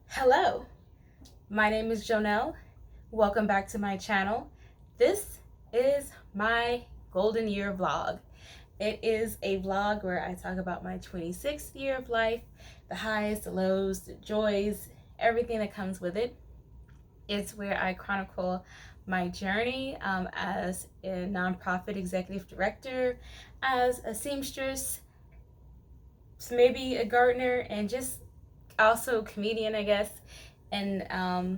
Hello, my name is Jonelle. Welcome back to my channel. This is my golden year vlog. It is a vlog where I talk about my 26th year of life, the highs, the lows, the joys, everything that comes with it. It's where I chronicle my journey as a nonprofit executive director, as a seamstress, maybe a gardener, and just also comedian, I guess. And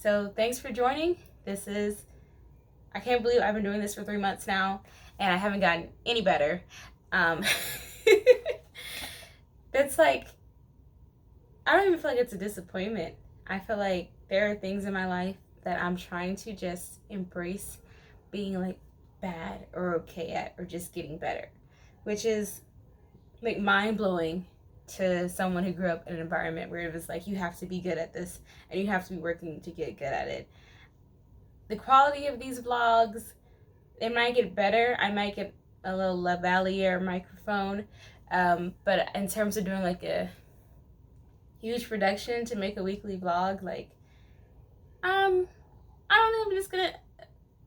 so thanks for joining. I can't believe I've been doing this for 3 months now and I haven't gotten any better. Um, that's like, I don't even feel like it's a disappointment. I feel like there are things in my life that I'm trying to just embrace being like bad or okay at, or just getting better, which is like mind blowing to someone who grew up in an environment where it was like you have to be good at this and you have to be working to get good at it. The quality of these vlogs, it might get better. I might get a little lavalier microphone, but in terms of doing like a huge production to make a weekly vlog, like I don't think I'm just gonna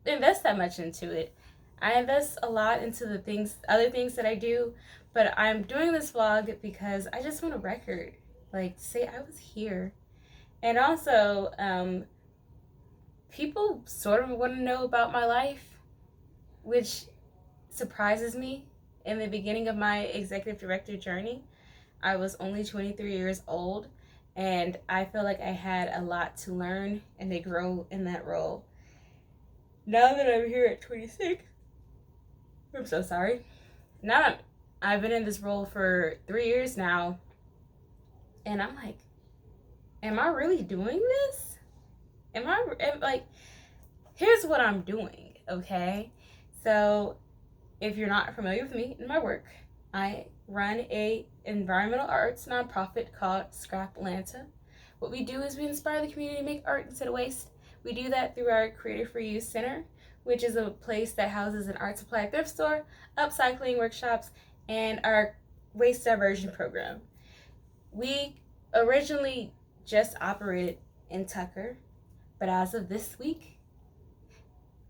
invest that much into it. I invest a lot into the other things that I do, but I'm doing this vlog because I just want a record, like to say I was here. And also, people sort of want to know about my life, which surprises me. In the beginning of my executive director journey, I was only 23 years old, and I feel like I had a lot to learn and to grow in that role. Now that I'm here at 26, I'm so sorry. Now that I've been in this role for 3 years now, and I'm like, am I really doing this? Like, here's what I'm doing, okay? So, if you're not familiar with me and my work, I run a environmental arts nonprofit called Scraplanta. What we do is we inspire the community to make art instead of waste. We do that through our Creative for You Center, which is a place that houses an art supply thrift store, upcycling workshops, and our waste diversion program. We originally just operated in Tucker, but as of this week,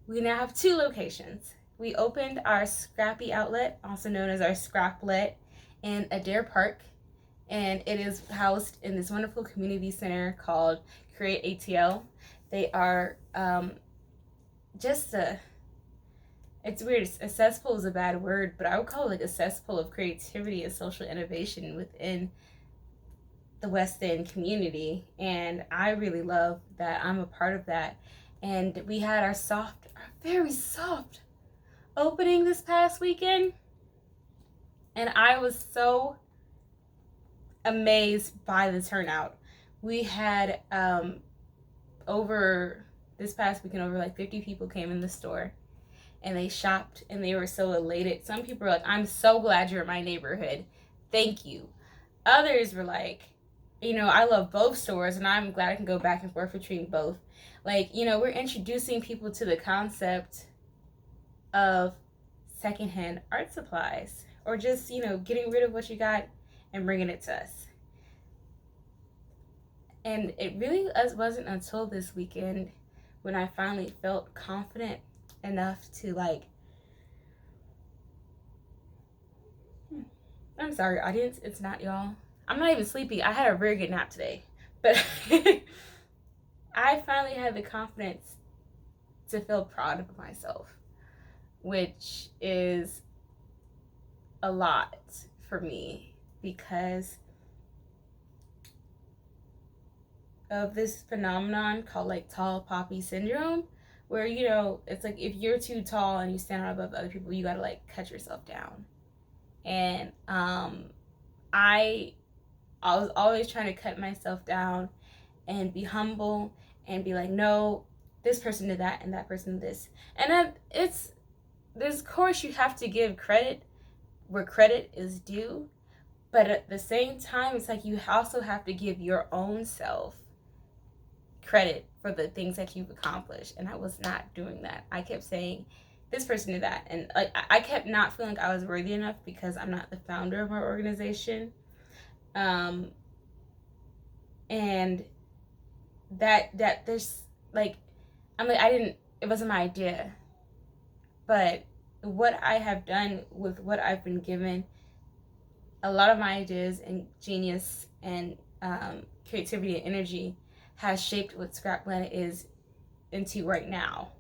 we now have 2 locations. We opened our Scrappy outlet, also known as our Scraplet, in Adair Park, and it is housed in this wonderful community center called Create ATL. They are it's weird, a cesspool is a bad word, but I would call it like a cesspool of creativity and social innovation within the West End community, and I really love that I'm a part of that. And we had our very soft opening this past weekend, and I was so amazed by the turnout. We had over this past weekend, over like 50 people came in the store, and they shopped, and they were so elated. Some people were like, I'm so glad you're in my neighborhood, thank you. Others were like, I love both stores, and I'm glad I can go back and forth between both. Like, we're introducing people to the concept of secondhand art supplies, or just, getting rid of what you got and bringing it to us. And it really wasn't until this weekend when I finally felt confident enough to, like, I'm sorry, audience, it's not y'all. I'm not even sleepy. I had a very good nap today. But I finally had the confidence to feel proud of myself, which is a lot for me because of this phenomenon called like tall poppy syndrome, where it's like if you're too tall and you stand out above other people, you gotta like cut yourself down. And I was always trying to cut myself down and be humble and be like, no, this person did that and that person did this. And of course you have to give credit where credit is due, but at the same time, it's like you also have to give your own self credit for the things that you've accomplished. And I was not doing that. I kept saying, this person did that, and like I kept not feeling like I was worthy enough because I'm not the founder of our organization. And that there's like, I'm like, I didn't, it wasn't my idea, but what I have done with what I've been given, a lot of my ideas and genius and creativity and energy has shaped what Scraplanta is into right now.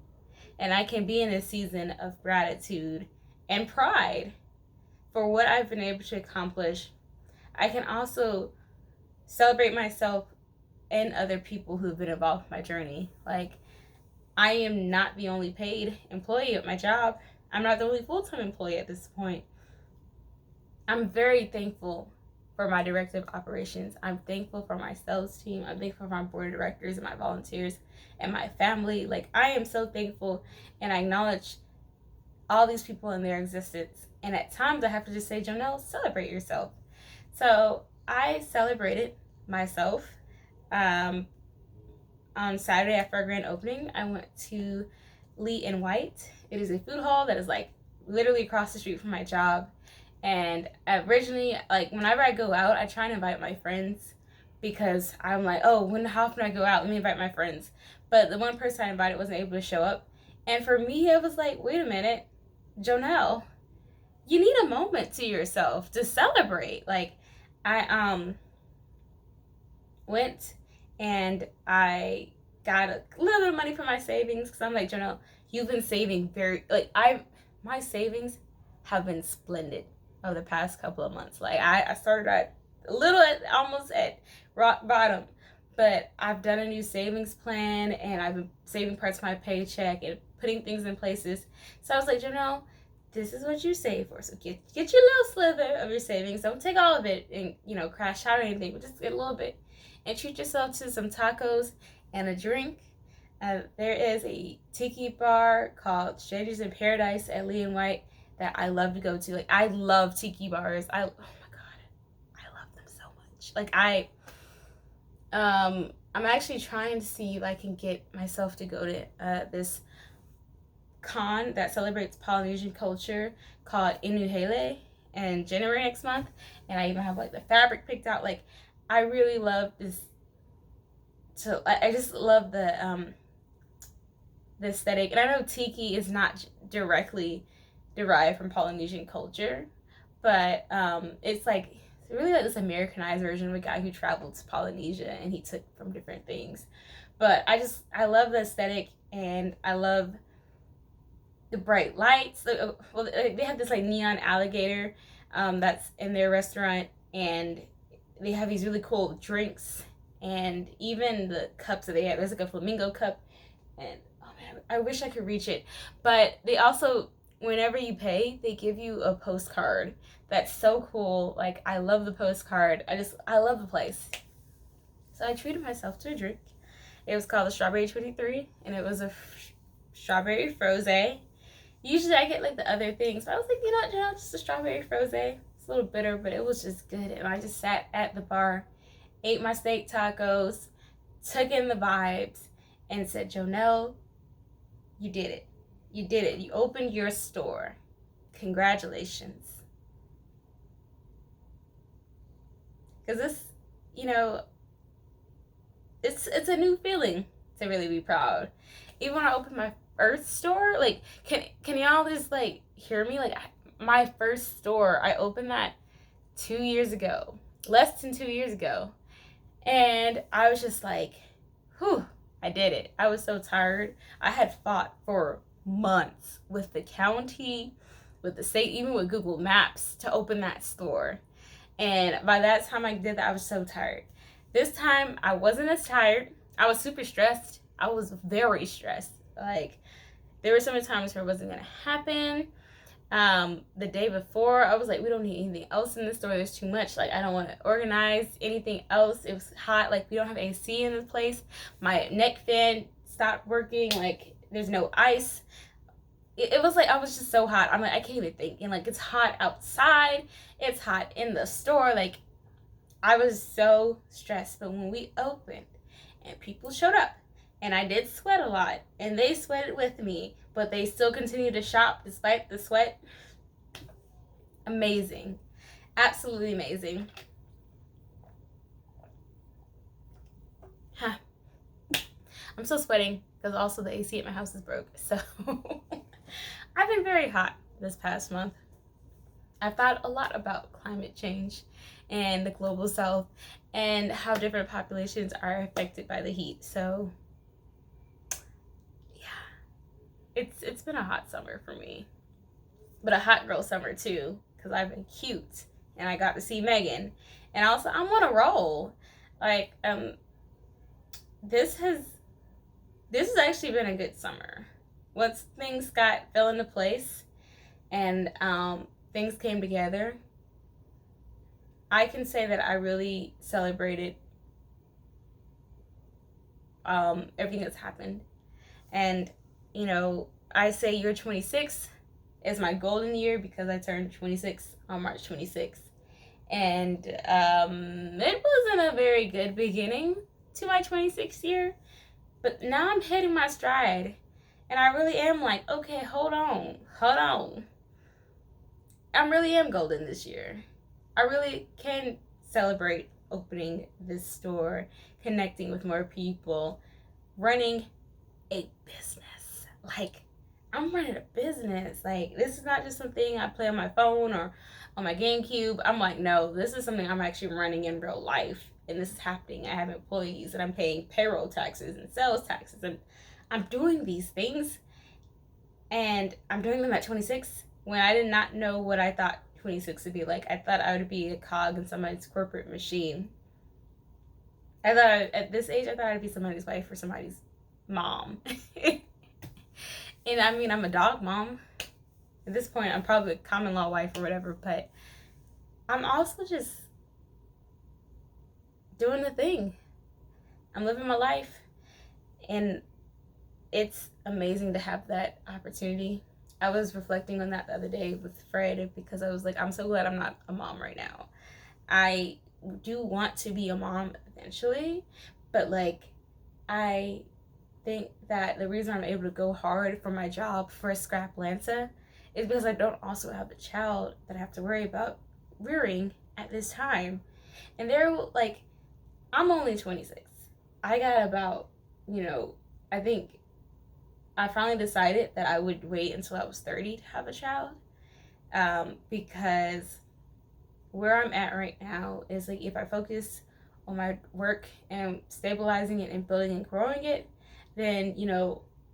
And I can be in a season of gratitude and pride for what I've been able to accomplish. I can also celebrate myself and other people who've been involved in my journey. Like, I am not the only paid employee at my job. I'm not the only full-time employee at this point. I'm very thankful for my director of operations. I'm thankful for my sales team. I'm thankful for my board of directors and my volunteers and my family. Like, I am so thankful, and I acknowledge all these people in their existence. And at times I have to just say, Jonelle, celebrate yourself. So I celebrated myself. On Saturday after our grand opening, I went to Lee and White. It is a food hall that is like literally across the street from my job. And originally, like, whenever I go out, I try and invite my friends, because I'm like, oh, how often I go out, let me invite my friends. But the one person I invited wasn't able to show up. And for me, it was like, wait a minute, Jonelle, you need a moment to yourself to celebrate. Like, I went and I got a little bit of money from my savings, because I'm like, Jonelle, you've been saving my savings have been splendid over the past couple of months. Like, I started at almost at rock bottom, but I've done a new savings plan, and I've been saving parts of my paycheck and putting things in places. So I was like, Jonelle, this is what you save for. So get your little slither of your savings. Don't take all of it and, crash out or anything, but just get a little bit. And treat yourself to some tacos and a drink. There is a tiki bar called Strangers in Paradise at Lee and White that I love to go to. Like, I love tiki bars. Oh my god, I love them so much. Like, I'm actually trying to see if I can get myself to go to this con that celebrates Polynesian culture called Inuhele in January next month, and I even have like the fabric picked out. Like, I really love this. So I just love the aesthetic, and I know tiki is not directly derived from Polynesian culture, but it's really like this Americanized version of a guy who traveled to Polynesia and he took from different things. But I love the aesthetic, and I love the bright lights. Well, they have this like neon alligator that's in their restaurant, and they have these really cool drinks, and even the cups that they have. There's like a flamingo cup, and oh man, I wish I could reach it. But they also, whenever you pay, they give you a postcard. That's so cool. Like, I love the postcard. I love the place. So I treated myself to a drink. It was called the Strawberry 23, and it was a strawberry frosé. Usually I get like the other things, but I was like, just a strawberry frosé. It's a little bitter, but it was just good. And I just sat at the bar, ate my steak tacos, took in the vibes, and said, Jonelle, you did it. You did it. You opened your store. Congratulations. Because this, it's a new feeling to really be proud. Even when I opened my first store, like, can y'all just like hear me? Like, my first store, I opened that 2 years ago, less than 2 years ago, and I was just like, whew, I did it. I was so tired. I had fought for months with the county, with the state, even with Google Maps to open that store. And by that time I did that, I was so tired. This time I wasn't as tired. I was super stressed. I was very stressed. Like, there were so many times where it wasn't gonna happen. The day before, I was like, we don't need anything else in the store. There's too much. Like, I don't want to organize anything else. It was hot. Like, we don't have AC in this place. My neck fan stopped working. Like, there's no ice. It was like, I was just so hot. I'm like, I can't even think. And like, it's hot outside. It's hot in the store. Like, I was so stressed. But when we opened and people showed up, and I did sweat a lot, and they sweated with me, but they still continued to shop despite the sweat. Amazing. Absolutely amazing. Huh. I'm still sweating because also the AC at my house is broke. So I've been very hot this past month. I've thought a lot about climate change and the global south and how different populations are affected by the heat. So yeah, it's been a hot summer for me, but a hot girl summer too, because I've been cute and I got to see Megan, and also I'm on a roll. Like this has actually been a good summer. Once things fell into place and things came together, I can say that I really celebrated everything that's happened. And you know, I say year 26 is my golden year because I turned 26 on March 26th. And it wasn't a very good beginning to my 26th year, but now I'm hitting my stride. And I really am like, okay, hold on. I really am golden this year. I really can celebrate opening this store, connecting with more people, running a business. Like, I'm running a business. Like, this is not just something I play on my phone or on my GameCube. I'm like, no, this is something I'm actually running in real life. And this is happening. I have employees and I'm paying payroll taxes and sales taxes. And I'm doing these things. And I'm doing them at 26 when I did not know what I thought 26 would be like. I thought I would be a cog in somebody's corporate machine. I thought at this age, I thought I'd be somebody's wife or somebody's mom. And I mean, I'm a dog mom. At this point, I'm probably a common law wife or whatever, but I'm also just doing the thing. I'm living my life, and it's amazing to have that opportunity. I was reflecting on that the other day with Fred because I was like, I'm so glad I'm not a mom right now. I do want to be a mom eventually, but like, I think that the reason I'm able to go hard for my job for Scraplanta is because I don't also have a child that I have to worry about rearing at this time. And like, I'm only 26. I got about, I think I finally decided that I would wait until I was 30 to have a child, because where I'm at right now is like, if I focus on my work and stabilizing it and building and growing it, then,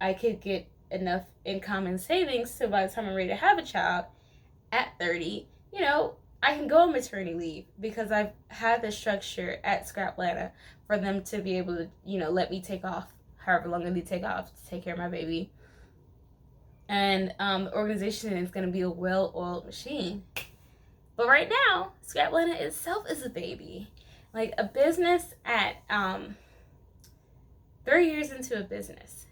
I could get enough income and savings so by the time I'm ready to have a child at 30, I can go on maternity leave because I've had the structure at Scraplanta for them to be able to, let me take off however long I need to take off to take care of my baby. And the organization is going to be a well-oiled machine. But right now, Scraplanta itself is a baby. Like, a business at 3 years into a business.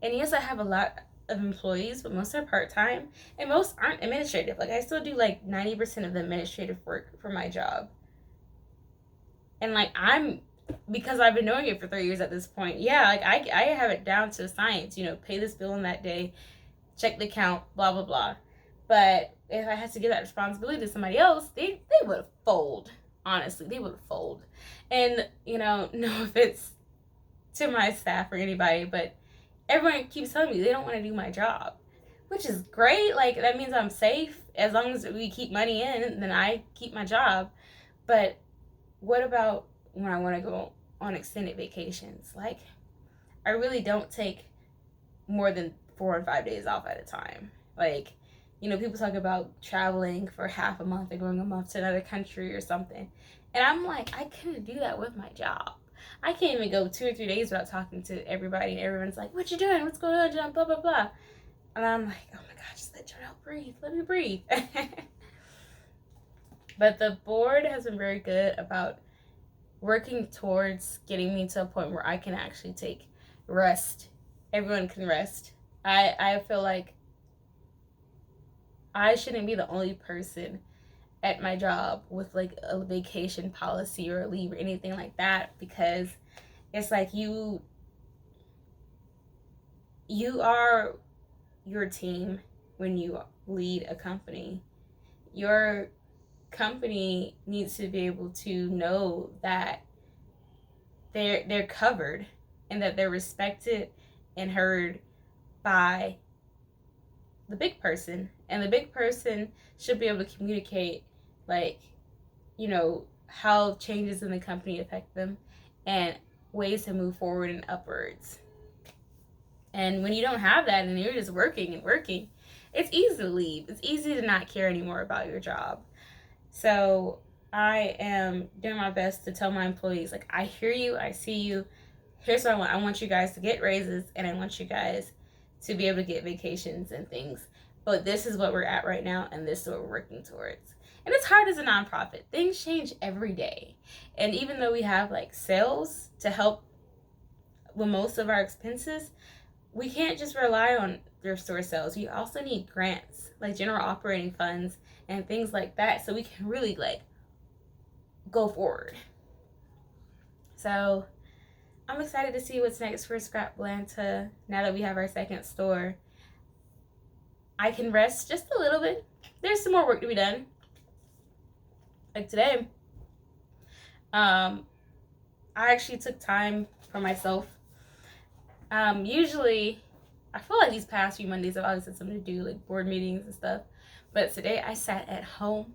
And yes, I have a lot of employees, but most are part-time. And most aren't administrative. Like, I still do like 90% of the administrative work for my job. And like, because I've been doing it for 3 years at this point, yeah, like I have it down to a science, pay this bill on that day, check the account, blah, blah, blah. But if I had to give that responsibility to somebody else, they would have fold. Honestly, they would have fold. And, no offense to my staff or anybody, but everyone keeps telling me they don't want to do my job, which is great. Like, that means I'm safe. As long as we keep money in, then I keep my job. But what about when I want to go on extended vacations? Like, I really don't take more than 4 and 5 days off at a time. Like, people talk about traveling for half a month or going a month to another country or something. And I'm like, I couldn't do that with my job. I can't even go 2 or 3 days without talking to everybody. And everyone's like, what you doing? What's going on, John? Blah, blah, blah. And I'm like, oh my God, just let John breathe. Let me breathe. But the board has been very good about working towards getting me to a point where I can actually take rest. Everyone can rest. I feel like I shouldn't be the only person at my job with like a vacation policy or a leave or anything like that, because it's like you are your team when you lead a company. Your company needs to be able to know that they're covered and that they're respected and heard by the big person. And the big person should be able to communicate, like, you know, how changes in the company affect them and ways to move forward and upwards. And when you don't have that and you're just working and working, it's easy to leave. It's easy to not care anymore about your job. So I am doing my best to tell my employees, like, I hear you, I see you. Here's what I want. I want you guys to get raises, and I want you guys to be able to get vacations and things. But this is what we're at right now, and this is what we're working towards. And it's hard as a nonprofit. Things change every day. And even though we have like sales to help with most of our expenses, we can't just rely on thrift store sales. We also need grants, like general operating funds and things like that, so we can really like go forward. So I'm excited to see what's next for Scraplanta now that we have our second store. I can rest just a little bit. There's some more work to be done. Like today, I actually took time for myself. Usually, I feel like these past few Mondays I've always had something to do, like board meetings and stuff. But today I sat at home.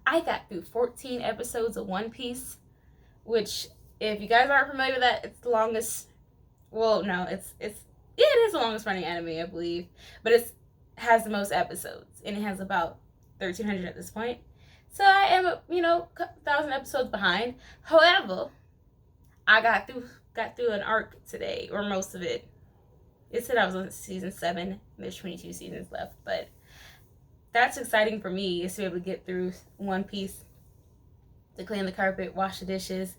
I got through 14 episodes of One Piece, which, if you guys aren't familiar with that, it's the longest. Well, no, it is the longest running anime, I believe, but it has the most episodes, and it has about 1,300 at this point. So I am, 1,000 episodes behind. However, I got through an arc today, or most of it. It said I was on season 7, and there's 22 seasons left, but that's exciting for me, is to be able to get through One Piece, to clean the carpet, wash the dishes,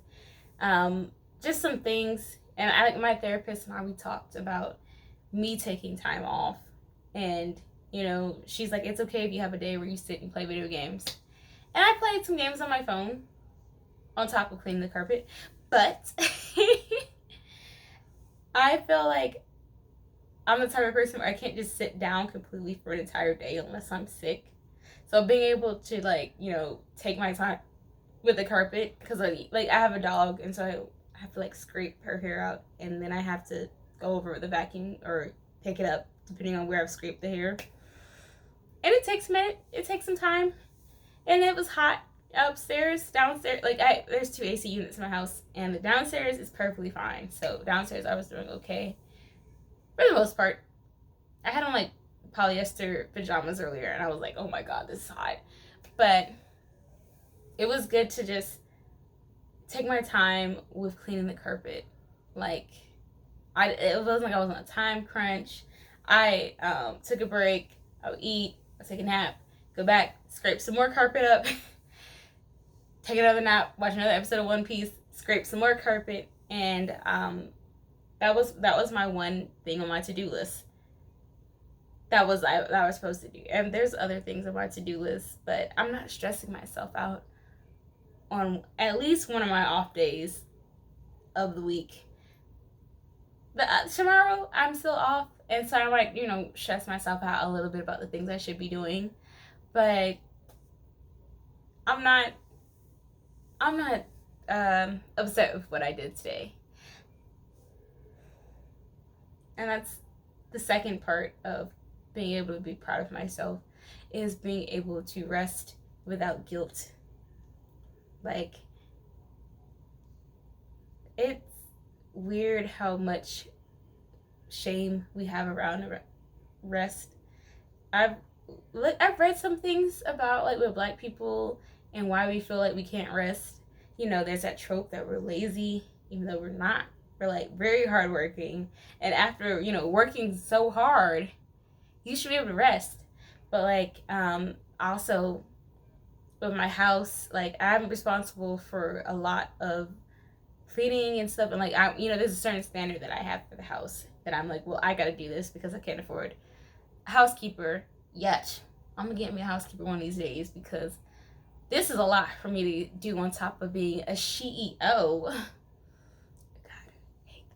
just some things. And I, like, my therapist and I, we talked about me taking time off, and she's like, it's okay if you have a day where you sit and play video games. And I played some games on my phone on top of cleaning the carpet, but I feel like I'm the type of person where I can't just sit down completely for an entire day unless I'm sick. So being able to take my time with the carpet, because I have a dog, and so I have to scrape her hair out, and then I have to go over with the vacuum or pick it up depending on where I've scraped the hair. And it takes a minute. It takes some time. And it was hot upstairs, downstairs. There's 2 AC units in my house, and the downstairs is perfectly fine. So downstairs I was doing okay for the most part. I had on polyester pajamas earlier, and I was like, oh my god, this is hot. But it was good to just take my time with cleaning the carpet. It wasn't like I was on a time crunch. I took a break. I would eat. I'd take a nap. Go back, scrape some more carpet up. Take another nap. Watch another episode of One Piece. Scrape some more carpet, and that was my one thing on my to-do list. That was I was supposed to do. And there's other things on my to-do list, but I'm not stressing myself out on at least one of my off days of the week. Tomorrow I'm still off, and so I might stress myself out a little bit about the things I should be doing, but I'm not upset with what I did today. And that's the second part of being able to be proud of myself, is being able to rest without guilt. It's weird how much shame we have around rest. I've read some things about with Black people and why we feel like we can't rest. There's that trope that we're lazy, even though we're not. We're very hardworking, and after working so hard, you should be able to rest. But also with my house, I'm responsible for a lot of cleaning and stuff, and there's a certain standard that I have for the house that I'm well, I gotta do this because I can't afford a housekeeper yet. I'm gonna get me a housekeeper one of these days, because this is a lot for me to do on top of being a CEO. God,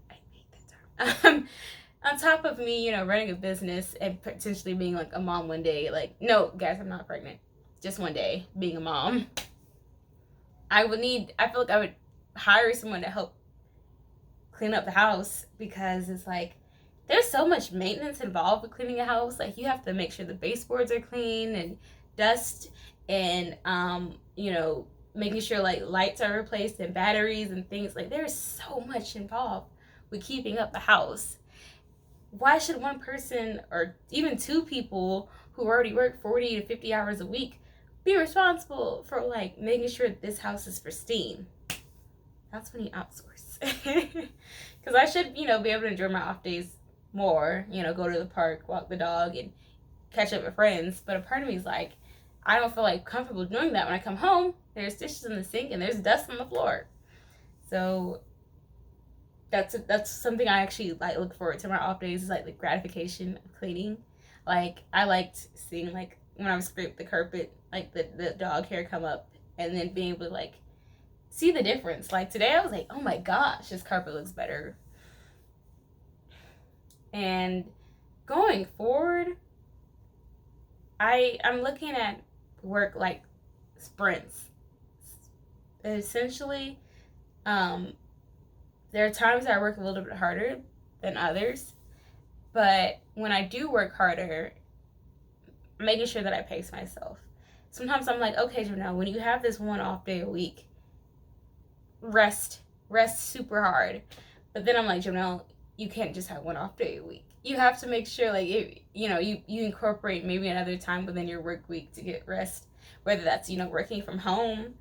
I hate that term. On top of me, running a business and potentially being a mom one day. No, guys, I'm not pregnant. Just one day being a mom. I feel like I would hire someone to help clean up the house, because it's like there's so much maintenance involved with cleaning a house. Like, you have to make sure the baseboards are clean and dust, and making sure like lights are replaced and batteries and things. Like, there's so much involved with keeping up the house. Why should one person, or even two people who already work 40 to 50 hours a week, be responsible for like making sure this house is pristine? That's when you outsource. Because I should, be able to enjoy my off days more, go to the park, walk the dog, and catch up with friends. But a part of me is like, I don't feel like comfortable doing that when I come home. There's dishes in the sink and there's dust on the floor. So that's something I actually like look forward to my off days, is like the gratification of cleaning. Like, I liked seeing like when I would scrape the carpet, like the dog hair come up, and then being able to like see the difference. Like, today I was like, oh my gosh, this carpet looks better. And going forward, I'm looking at work like sprints. Essentially, there are times I work a little bit harder than others, but when I do work harder, I'm making sure that I pace myself. Sometimes I'm like, okay, Janelle, when you have this one off day a week, rest super hard. But then I'm like, Janelle, you can't just have one off day a week. You have to make sure like you incorporate maybe another time within your work week to get rest, whether that's working from home,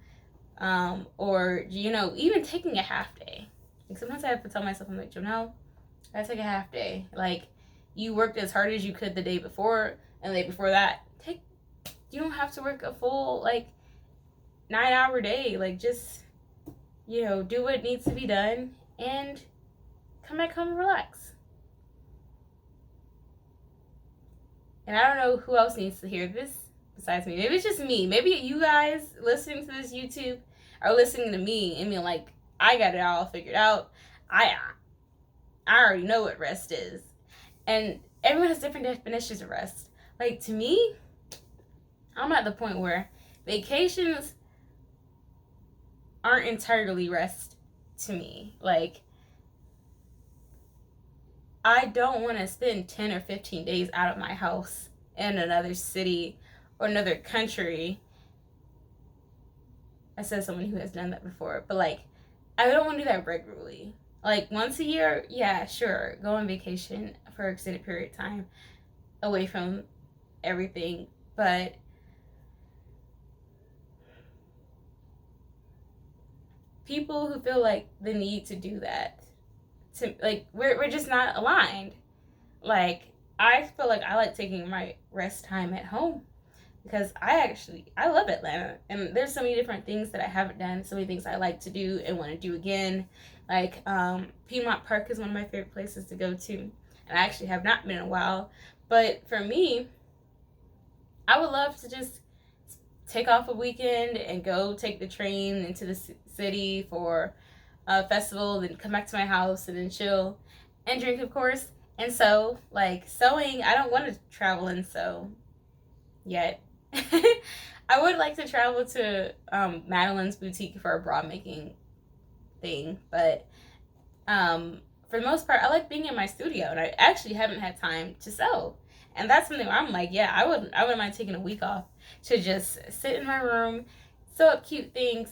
or even taking a half day. Like, sometimes I have to tell myself, I'm like, Janelle, I take a half day. Like, you worked as hard as you could the day before, and the day before that, you don't have to work a full like 9-hour day. Like, just do what needs to be done and come back home and relax. And I don't know who else needs to hear this besides me. Maybe it's just me. Maybe you guys listening to this YouTube are listening to me and being like, I got it all figured out. I already know what rest is. And everyone has different definitions of rest. Like, to me, I'm at the point where vacations aren't entirely rest to me. Like, I don't want to spend 10 or 15 days out of my house in another city or another country. I said someone who has done that before, but like, I don't want to do that regularly. Like, once a year, yeah, sure, go on vacation for an extended period of time away from everything, but people who feel like the need to do that, we're just not aligned. Like, I feel like I like taking my rest time at home, because I love Atlanta, and there's so many different things that I haven't done, so many things I like to do and want to do again. Like, Piedmont Park is one of my favorite places to go to, and I actually have not been in a while. But for me, I would love to just take off a weekend and go take the train into the city for a festival, then come back to my house and then chill and drink, of course. And so, like, sewing, I don't want to travel and sew yet. I would like to travel to Madeline's boutique for a bra making thing, but for the most part, I like being in my studio, and I actually haven't had time to sew. And that's something where I'm like, yeah, I wouldn't mind taking a week off to just sit in my room, sew up cute things,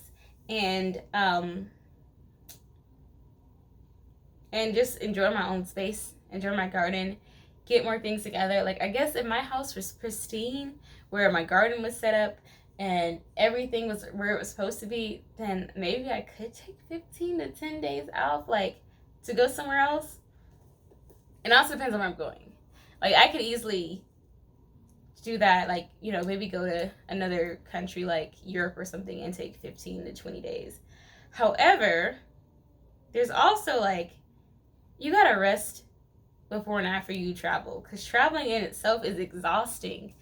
and just enjoy my own space, enjoy my garden, get more things together. Like, I guess if my house was pristine, where my garden was set up and everything was where it was supposed to be, then maybe I could take 15 to 10 days off, like, to go somewhere else. It also depends on where I'm going. Like, I could easily do that, like, maybe go to another country like Europe or something and take 15 to 20 days. However, there's also, like, you gotta rest before and after you travel, because traveling in itself is exhausting.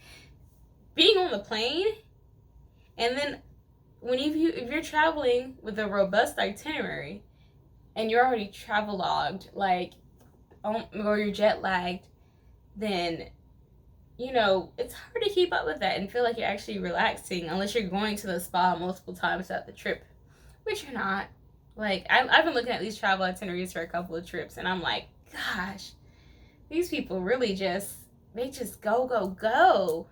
Being on the plane, and then if you're traveling with a robust itinerary and you're already travelogued, like, or you're jet lagged, then it's hard to keep up with that and feel like you're actually relaxing, unless you're going to the spa multiple times throughout the trip, which you're not. Like, I've been looking at these travel itineraries for a couple of trips, and I'm like, gosh, these people really they just go, go, go.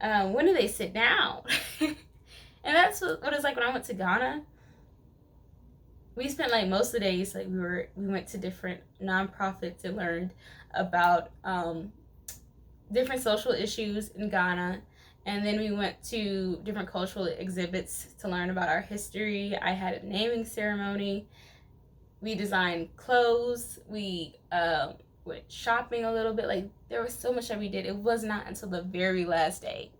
When do they sit down? And that's what it's like when I went to Ghana. We spent like most of the days, like we went to different nonprofits and learned about different social issues in Ghana. And then we went to different cultural exhibits to learn about our history. I had a naming ceremony. We designed clothes. We went shopping a little bit. Like, there was so much that we did. It was not until the very last day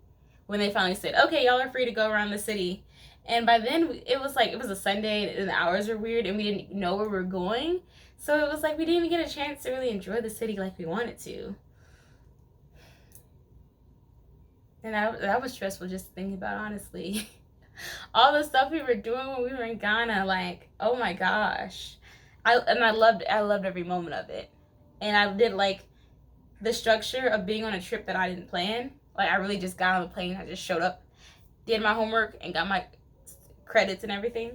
when they finally said, okay, y'all are free to go around the city. And by then, it was a Sunday, and the hours were weird, and we didn't know where we were going. So it was like we didn't even get a chance to really enjoy the city like we wanted to. And that was stressful just thinking about, honestly. All the stuff we were doing when we were in Ghana, like, oh my gosh. I loved every moment of it. And I did like the structure of being on a trip that I didn't plan. Like, I really just got on the plane, I just showed up, did my homework, and got my credits and everything.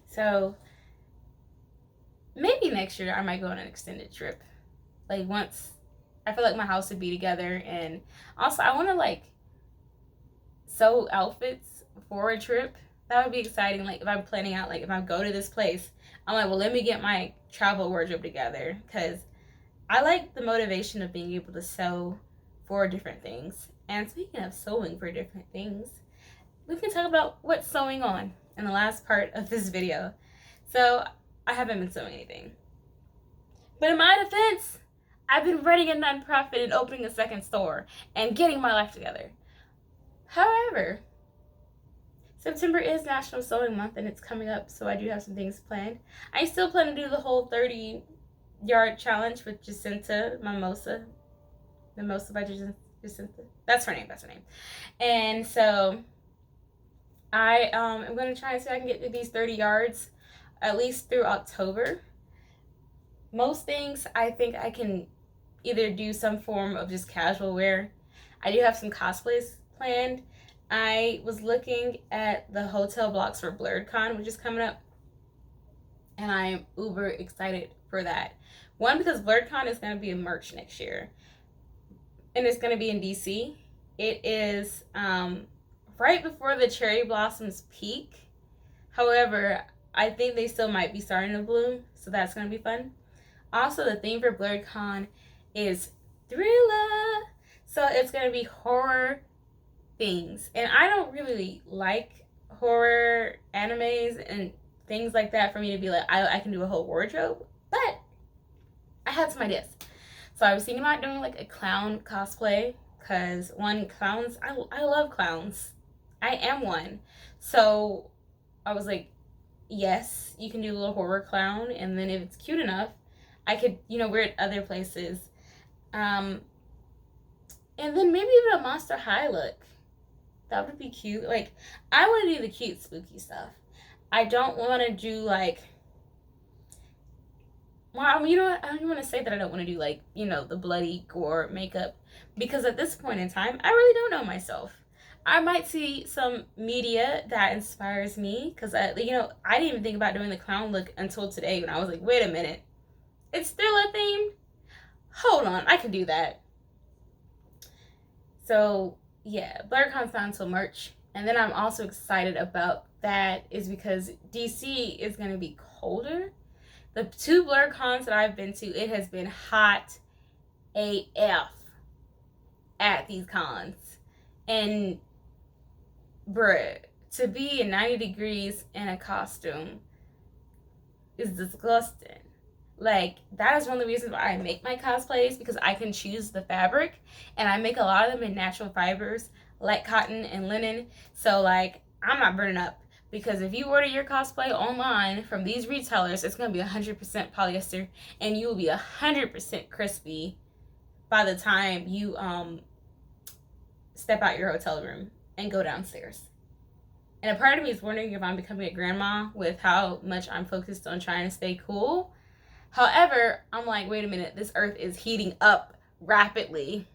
So maybe next year I might go on an extended trip. Like, once I feel like my house would be together, and also I want to like sew outfits for a trip. That would be exciting. Like, if I'm planning out, like, if I go to this place, I'm like, well, let me get my travel wardrobe together, because I like the motivation of being able to sew for different things. And speaking of sewing for different things, we can talk about what's sewing on in the last part of this video. So I haven't been sewing anything, but in my defense, I've been running a nonprofit and opening a second store and getting my life together. However, September is National Sewing Month, and it's coming up, so I do have some things planned. I still plan to do the whole 30-yard challenge with Jacinta Mimosa. Mimosa by Jacinta. That's her name. And so I am going to try and see if I can get to these 30 yards at least through October. Most things I think I can either do some form of just casual wear. I do have some cosplays planned. I was looking at the hotel blocks for Blerdcon, which is coming up, and I am uber excited for that. One, because Blerdcon is going to be in March next year, and it's going to be in DC. It is right before the cherry blossoms peak. However, I think they still might be starting to bloom, so that's going to be fun. Also, the theme for Blerdcon is thriller, so it's going to be horror things. And I don't really like horror animes and things like that for me to be like, I can do a whole wardrobe, but I had some ideas. So I was thinking about doing like a clown cosplay, because clowns, I love clowns. I am one. So I was like, yes, you can do a little horror clown, and then if it's cute enough, I could, wear it other places. And then maybe even a Monster High look. That would be cute. Like, I want to do the cute, spooky stuff. I don't want to do like, well, I don't want to say that I don't want to do like, the bloody gore makeup, because at this point in time, I really don't know myself. I might see some media that inspires me, because I didn't even think about doing the clown look until today, when I was like, wait a minute, it's thriller themed? Hold on, I can do that. So yeah, Blerdcon's not until March, and then I'm also excited about that is because DC is going to be colder. The 2 Blerdcons that I've been to, it has been hot AF at these cons. And bruh, to be in 90 degrees in a costume is disgusting. Like, that is one of the reasons why I make my cosplays, because I can choose the fabric, and I make a lot of them in natural fibers like cotton and linen. So like, I'm not burning up, because if you order your cosplay online from these retailers, it's going to be 100% polyester, and you will be 100% crispy by the time you step out your hotel room and go downstairs. And a part of me is wondering if I'm becoming a grandma with how much I'm focused on trying to stay cool. However, I'm like, wait a minute, this earth is heating up rapidly.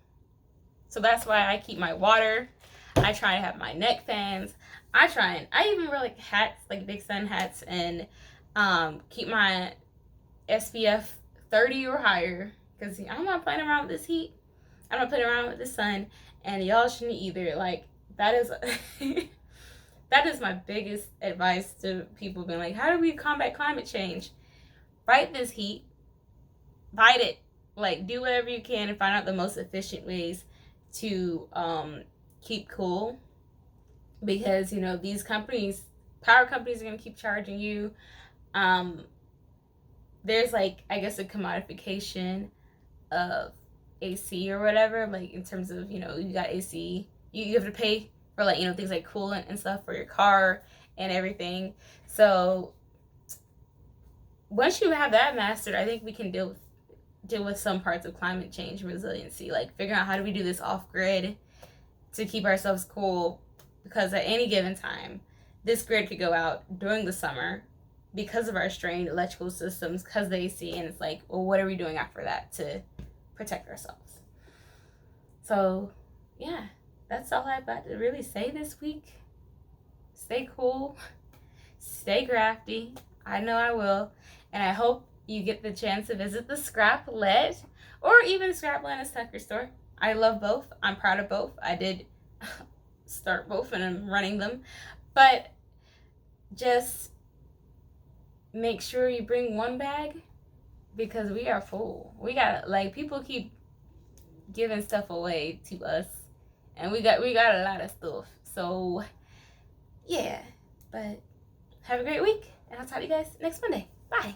So that's why I keep my water. I try to have my neck fans. I try, and I even wear like hats, like big sun hats, and keep my SPF 30 or higher, because I'm not playing around with this heat. I'm not playing around with the sun, and y'all shouldn't either. Like, that is that is my biggest advice to people being like, how do we combat climate change? Fight this heat, fight it. Like, do whatever you can and find out the most efficient ways to keep cool, because you know these companies, power companies, are going to keep charging you. um there's like, I guess, a commodification of AC or whatever, like in terms of, you know, you got AC, you have to pay for, like, you know, things like coolant and stuff for your car and everything. So once you have that mastered, I think we can deal with some parts of climate change resiliency, like figuring out how do we do this off grid to keep ourselves cool, because at any given time this grid could go out during the summer because of our strained electrical systems, because of the AC, and it's like, well, what are we doing after that to protect ourselves? So yeah, that's all I've got to really say this week. Stay cool, stay crafty. I know I will, and I hope you get the chance to visit the Scraplet or even Scraplanta Sucker Store. I love both. I'm proud of both. I did start both and I'm running them, but just make sure you bring one bag, because we are full. We got, like, people keep giving stuff away to us, and we got a lot of stuff. So yeah, but have a great week, and I'll talk to you guys next Monday. Bye.